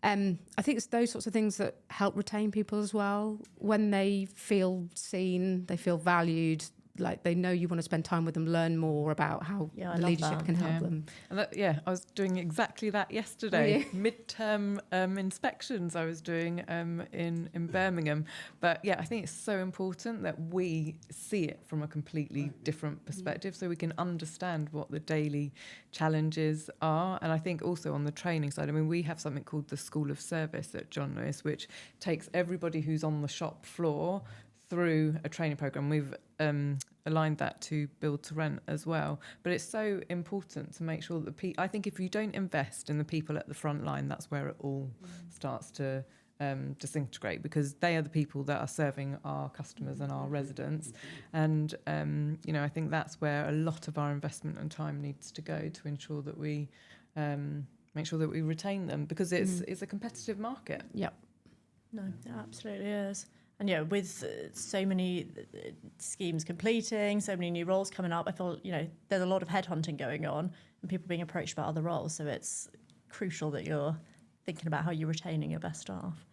I think it's those sorts of things that help retain people as well. When they feel seen, they feel valued, like they know you want to spend time with them, learn more about how I the love leadership that. can help them. And that, I was doing exactly that yesterday. Midterm inspections I was doing in Birmingham. But yeah, I think it's so important that we see it from a completely different perspective so we can understand what the daily challenges are. And I think also on the training side, I mean, we have something called the School of Service at John Lewis, which takes everybody who's on the shop floor through a training program. We've aligned that to build to rent as well. But it's so important to make sure that I think if you don't invest in the people at the front line, that's where it all starts to disintegrate, because they are the people that are serving our customers and our residents. And, you know, I think that's where a lot of our investment and time needs to go to ensure that we make sure that we retain them, because it's a competitive market. Yep. No, it absolutely is. And yeah, with so many schemes completing, so many new roles coming up, I feel, you know, there's a lot of headhunting going on and people being approached about other roles. So it's crucial that you're thinking about how you're retaining your best staff.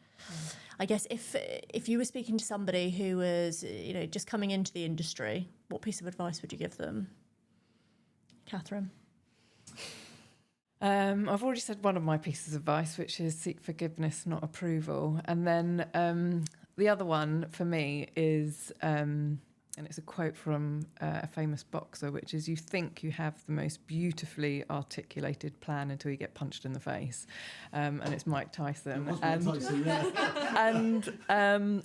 I guess if you were speaking to somebody who was, you know, just coming into the industry, what piece of advice would you give them? Catherine? I've already said one of my pieces of advice, which is seek forgiveness, not approval. And then the other one for me is, and it's a quote from a famous boxer, which is, you think you have the most beautifully articulated plan until you get punched in the face. And it's Mike Tyson. And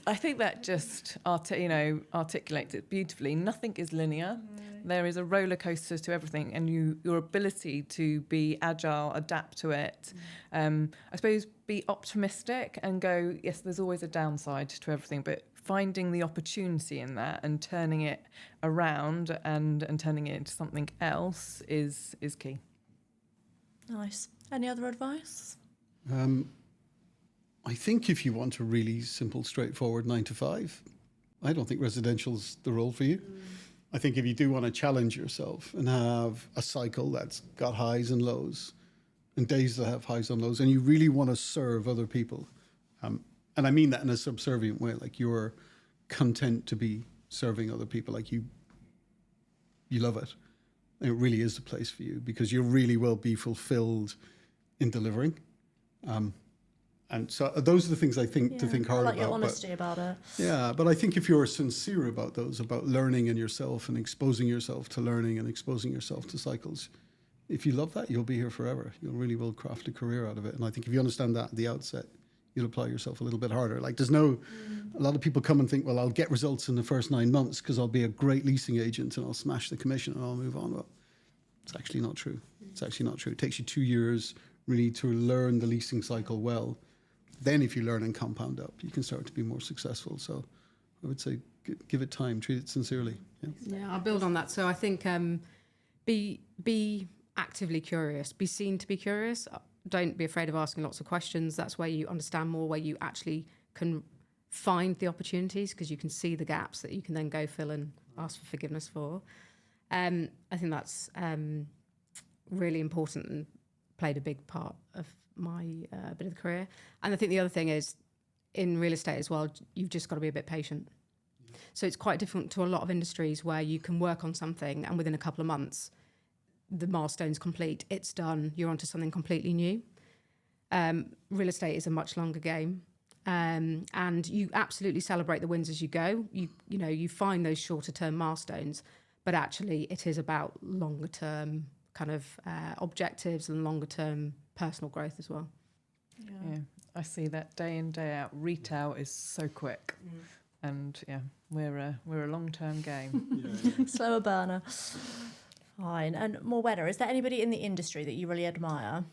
I think that just articulates it beautifully. Nothing is linear. There is a roller coaster to everything, and your ability to be agile, adapt to it. I suppose be optimistic and go, yes, there's always a downside to everything, but finding the opportunity in that and turning it around and turning it into something else is key. Nice. Any other advice? I think if you want a really simple, straightforward 9 to 5, I don't think residential's the role for you. I think if you do want to challenge yourself and have a cycle that's got highs and lows and days that have highs and lows, and you really want to serve other people, and I mean that in a subservient way, like you're content to be serving other people, like you love it. And it really is the place for you, because you really will be fulfilled in delivering. And so those are the things I think to think hard I like about. your honesty about it. Yeah, but I think if you're sincere about those, about learning in yourself and exposing yourself to learning and exposing yourself to cycles, if you love that, you'll be here forever. You really will craft a career out of it. And I think if you understand that at the outset, you'll apply yourself a little bit harder. Like a lot of people come and think, well, I'll get results in the first 9 months because I'll be a great leasing agent and I'll smash the commission and I'll move on. Well, it's actually not true. It's actually not true. It takes you 2 years really to learn the leasing cycle well. Then if you learn and compound up, you can start to be more successful. So I would say give it time, treat it sincerely. Yeah, I'll build on that. So I think be actively curious, be seen to be curious. Don't be afraid of asking lots of questions. That's where you understand more, where you actually can find the opportunities because you can see the gaps that you can then go fill and ask for forgiveness for. I think that's really important and played a big part of my bit of the career. And I think the other thing is in real estate as well, you've just got to be a bit patient. So it's quite different to a lot of industries where you can work on something and within a couple of months, the milestone's complete, it's done, you're onto something completely new. Real estate is a much longer game. And you absolutely celebrate the wins as you go. You find those shorter term milestones, but actually it is about longer term kind of objectives and longer term personal growth as well. Yeah, I see that day in, day out. Retail is so quick. And yeah, we're a long-term game. Slower burner. Fine. And Morwenna, is there anybody in the industry that you really admire?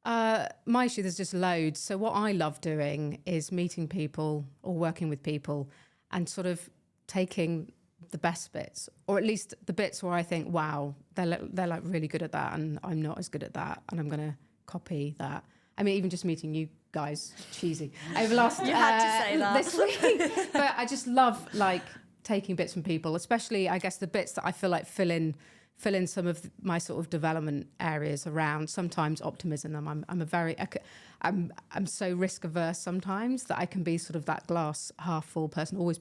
My issue, there's just loads. So what I love doing is meeting people or working with people and sort of taking the best bits, or at least the bits where I think, wow, they're like really good at that and I'm not as good at that and I'm going to copy that. I mean, even just meeting you guys, cheesy, over last You had to say that. this week. But I just love like taking bits from people, especially I guess the bits that I feel like fill in some of my sort of development areas around sometimes optimism. I'm so risk averse sometimes that I can be sort of that glass half full person, always,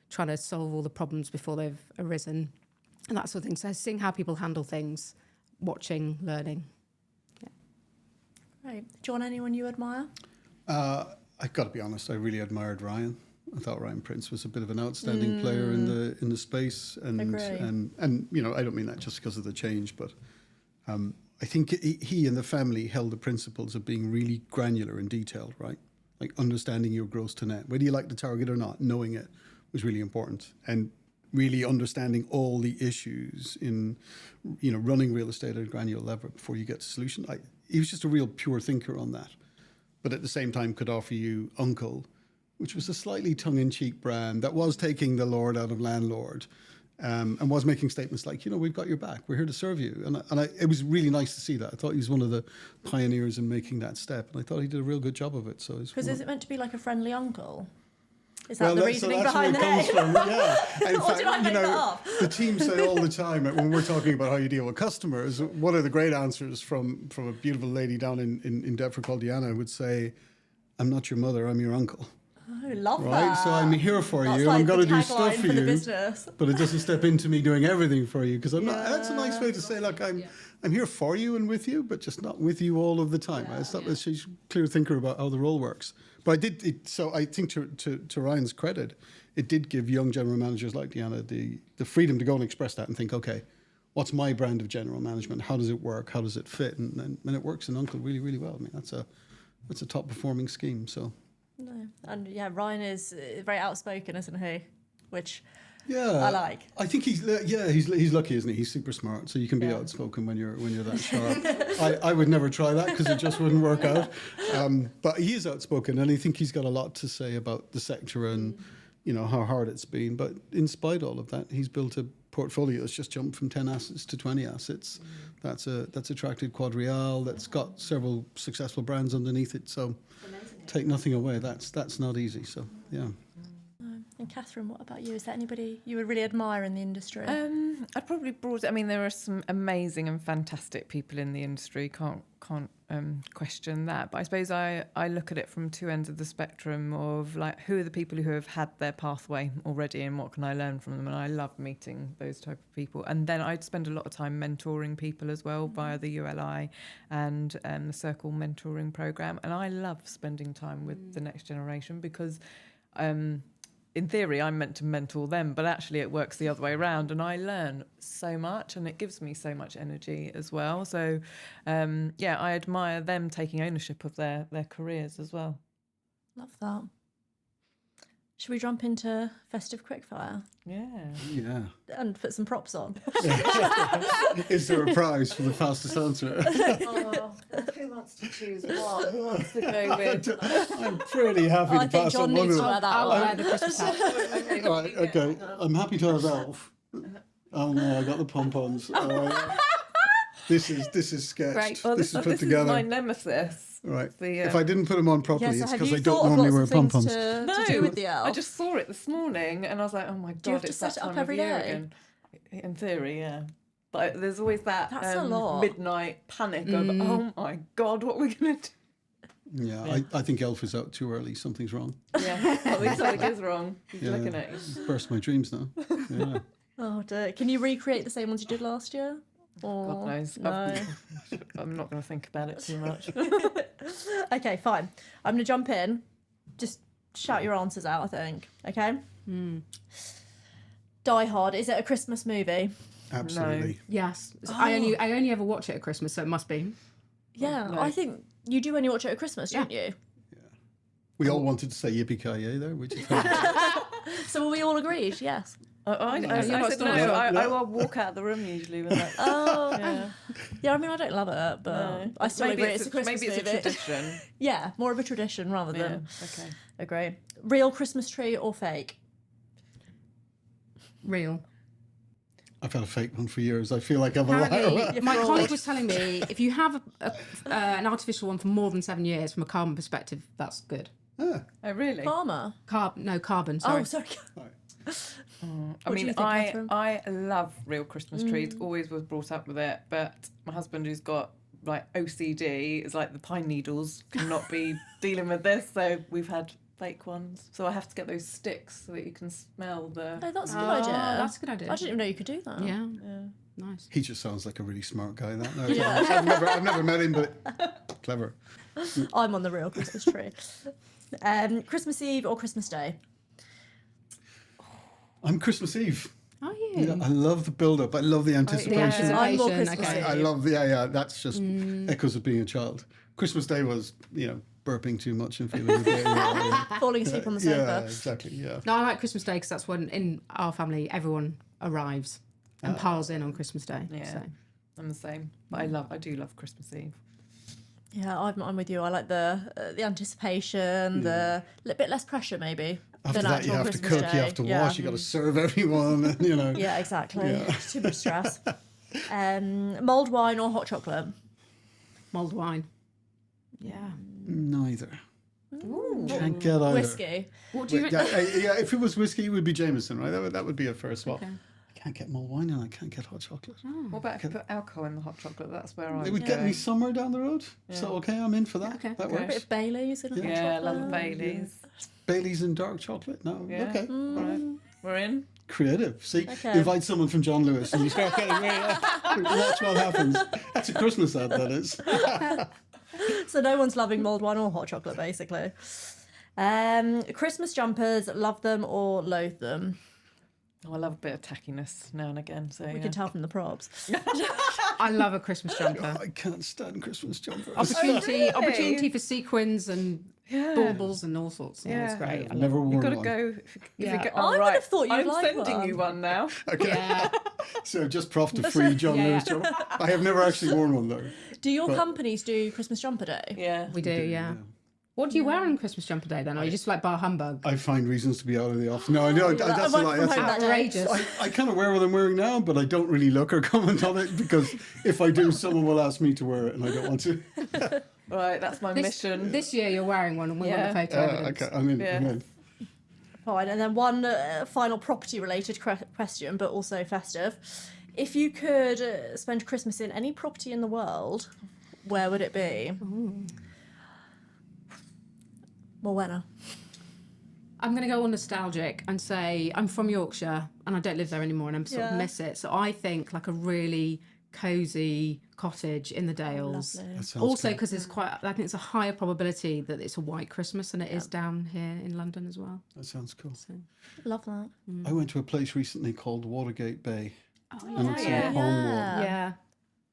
trying to solve all the problems before they've arisen and that sort of thing. So seeing how people handle things, watching, learning. Yeah. Right. Do you want anyone you admire? I've got to be honest, I really admired Ryan. I thought Ryan Prince was a bit of an outstanding player in the space, and I don't mean that just because of the change, but I think he and the family held the principles of being really granular and detailed, right? Like understanding your gross to net, whether you like the target or not, knowing it was really important, and really understanding all the issues in running real estate at a granular level before you get to solution. He was just a real pure thinker on that, but at the same time could offer you Uncle, which was a slightly tongue-in-cheek brand that was taking the Lord out of landlord, and was making statements like, we've got your back, we're here to serve you. And it was really nice to see that. I thought he was one of the pioneers in making that step, and I thought he did a real good job of it. So because is it meant to be like a friendly uncle? Is that the reasoning behind the name? Yeah. In Or fact, did I make that up? The team say all the time when we're talking about how you deal with customers, one of the great answers from a beautiful lady down in Deptford called Diana would say, "I'm not your mother, I'm your uncle." Oh, love right? that. So I'm here for That's you. like I'm going to the do stuff tagline for the you, business. but it doesn't step into me doing everything for you because I'm not. That's a nice way to say, look, I'm here for you and with you, but just not with you all of the time. She's a clear thinker about how the role works. But I did it. So I think to Ryan's credit, it did give young general managers like Diana the freedom to go and express that and think, okay, what's my brand of general management? How does it work? How does it fit? And it works in Uncle really, really well. I mean, that's a top performing scheme. So. No. And Ryan is very outspoken, isn't he? Which I like. I think he's lucky, isn't he? He's super smart, so you can be outspoken when you're that sharp. I would never try that because it just wouldn't work out. But he is outspoken, and I think he's got a lot to say about the sector and how hard it's been. But in spite of all of that, he's built a portfolio that's just jumped from 10 assets to 20 assets. That's attracted Quadreal. That's got several successful brands underneath it. So. Take nothing away. That's not easy. So yeah. And Catherine, what about you? Is there anybody you would really admire in the industry? I'd probably there are some amazing and fantastic people in the industry. Can't question that. But I suppose I look at it from two ends of the spectrum of like, who are the people who have had their pathway already and what can I learn from them? And I love meeting those type of people. And then I'd spend a lot of time mentoring people as well via the ULI and the Circle mentoring program. And I love spending time with the next generation because in theory, I'm meant to mentor them, but actually it works the other way around. And I learn so much and it gives me so much energy as well. So, I admire them taking ownership of their careers as well. Love that. Should we jump into festive quickfire Yeah. and put some props on? Is there a prize for the fastest answer? Who wants to choose what? Who wants to go with? I'm pretty happy I to think pass John on one needs of to wear them. that I'll one. wear the Christmas hat. All right, okay. I'm happy to have Elf. Oh no, I got the pom-poms. This is sketched. Great. Well, this is put this together. is my nemesis. Right. The, If I didn't put them on properly, so it's have because you I don't thought of normally lots wear of things pom-poms. to do with the elf? I just saw it this morning and I was like, oh my God, Do you have to it's set that it up time every of year day? again. In theory, yeah. But there's always that That's a lot. midnight panic of, oh my God, what are we going to do? Yeah, I think Elf is out too early. Something's wrong. Yeah, at least something is wrong. He's Yeah. looking at you. Burst my dreams now. Yeah. Oh dear. Can you recreate the same ones you did last year? Or God knows. No. I'm not going to think about it too much. Okay, fine. I'm going to jump in. Just shout your answers out, I think. Okay? Die Hard, is it a Christmas movie? Absolutely. Yes. I only ever watch it at Christmas, so it must be. Yeah, No. I think you do only watch it at Christmas, don't you? We all wanted to say yippee-ki-yay there, which is So we all agreed, yes. I you've got said no. stories. I will walk out the room usually with that. Oh, Yeah. yeah, I mean, I don't love it, but No. I still Maybe agree it's a Christmas maybe it's movie. a tradition. Yeah, more of a tradition rather Yeah. than Okay. agree. Real Christmas tree or fake? Real. I've had a fake one for years. I feel like I'm a liar. Apparently, my colleague was telling me if you have an artificial one for more than 7 years, from a carbon perspective, that's good. Oh really? Farmer? Carbon. Sorry. Oh, sorry. I What do you mean, think, Catherine? I love real Christmas trees. Always was brought up with it, but my husband, who's got like OCD, is like the pine needles cannot be dealing with this. So we've had fake ones. So I have to get those sticks so that you can smell the. No, that's a good idea. That's a good idea. I didn't even know you could do that. Yeah. Nice. He just sounds like a really smart guy. That no, Yeah. I've never met him, but clever. I'm on the real Christmas tree. Christmas Eve or Christmas Day? I'm Christmas Eve. Are you? Yeah, I love the build-up. I love the anticipation. Yeah. I'm more Anticipation, Christmas okay. Eve. I love that's just echoes of being a child. Christmas Day was, burping too much and feeling a bit. Falling asleep on the Yeah, sofa. exactly. Yeah. No, I like Christmas Day because that's when in our family everyone arrives and piles in on Christmas Day. Yeah. So. I'm the same, but I do love Christmas Eve. Yeah, I'm with you. I like the anticipation, the little bit less pressure maybe. After than that, you actual have Christmas to cook, Day. you have to Yeah. wash, you got to serve everyone, and Yeah, exactly. Yeah. Too much stress. Mulled wine or hot chocolate? Mulled wine. Yeah. Neither. Ooh. Can't get either. Whiskey. What do you? Yeah, if it was whiskey, it would be Jameson, right? That would be a first swap. Okay. I can't get mulled wine and I can't get hot chocolate. What about if you put alcohol in the hot chocolate? That's where I It would get me somewhere down the road. So okay, I'm in for that. Okay. That A bit works. of Baileys in a hot Yeah, I chocolate. love Baileys. Baileys and dark chocolate. No, Yeah. okay. All right, we're in. Creative. See, Okay. invite someone from John Lewis and you start getting watch what happens. That's a Christmas ad, that is. So no one's loving mulled wine or hot chocolate, basically. Christmas jumpers, love them or loathe them? Oh, I love a bit of tackiness now and again. So We can tell from the props. I love a Christmas jumper. I can't stand Christmas jumpers. Opportunity for sequins and baubles and all sorts. Yeah, it's Yeah. great. I I've love never it. worn You've got to one. go. If Yeah. you go, I would have thought you'd I'm like sending one. you one now. Okay. Yeah. So just prof to free John Yeah, Lewis jumper. I have never actually worn one though. Do your companies do Christmas jumper day? Yeah. We do, yeah. What do you wear on Christmas jumper day then? Or are you just like bar humbug? I find reasons to be out of the office. No, I know that's a work lie. from That's home a, that day. Outrageous. I kind of wear what I'm wearing now, but I don't really look or comment on it because if I do, someone will ask me to wear it, and I don't want to. Right, that's my mission. This year you're wearing one and we Yeah. want the photo evidence. Okay, I'm in. Yeah. I'm in. Fine. And then one final property-related question, but also festive. If you could spend Christmas in any property in the world, where would it be? Morwenna. I'm going to go on nostalgic and say I'm from Yorkshire and I don't live there anymore and I sort of miss it. So I think like a really cosy cottage in the Dales. Lovely. That sounds Also good. because it's quite, I think it's a higher probability that it's a white Christmas than it is down here in London as well. That sounds cool. So. Love that. I went to a place recently called Watergate Bay, and it's yeah. in Cornwall, Yeah.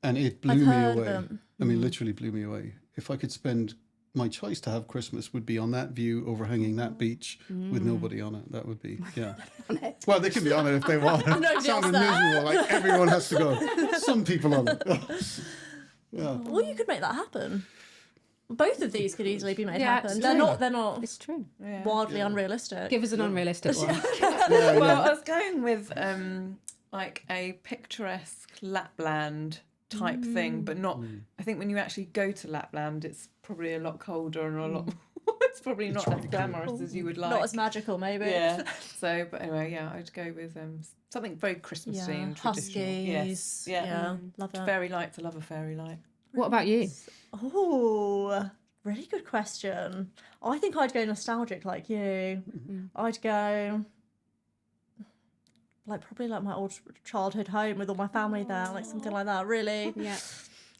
and it blew I've me heard away. them. I mean, literally blew me away. If I could spend, my choice to have Christmas would be on that view overhanging that beach with nobody on it. That would be, yeah. Well, they can be on it if they want. Nobody else Sounded there. miserable, like everyone has to go. Some people on it. Yeah. Well, you could make that happen. Both of these could easily be made Yeah, happen. it's They're true. not. They're not It's true. wildly unrealistic. Give us an unrealistic one. Well, I was going with like a picturesque Lapland type thing, but not. I think when you actually go to Lapland, it's probably a lot colder and a lot. It's probably not as glamorous as you would like. Not as magical, maybe. Yeah. So, but anyway, yeah, I'd go with something very Christmassy and traditional. Huskies. Yes. Yeah. Love that. Fairy lights. I love a fairy light. What about you? Oh, really good question. I think I'd go nostalgic like you. I'd go like probably like my old childhood home with all my family there, like something like that. Really, Yeah.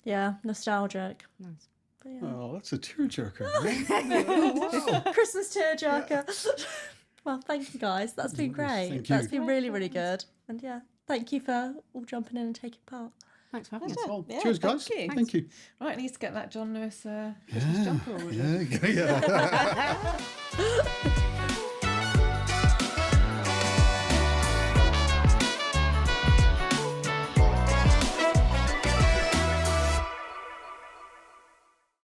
yeah, nostalgic. Nice. But yeah. Oh, that's a tearjerker. Christmas tearjerker. Well, thank you guys. That's been great. Thank That's you. been really, really good. And yeah, thank you for all jumping in and taking part. Thanks for having us. Well, Yeah, cheers, thank guys. you. Thank you. Right, I need to get that John Lewis Christmas jumper ordered. Yeah.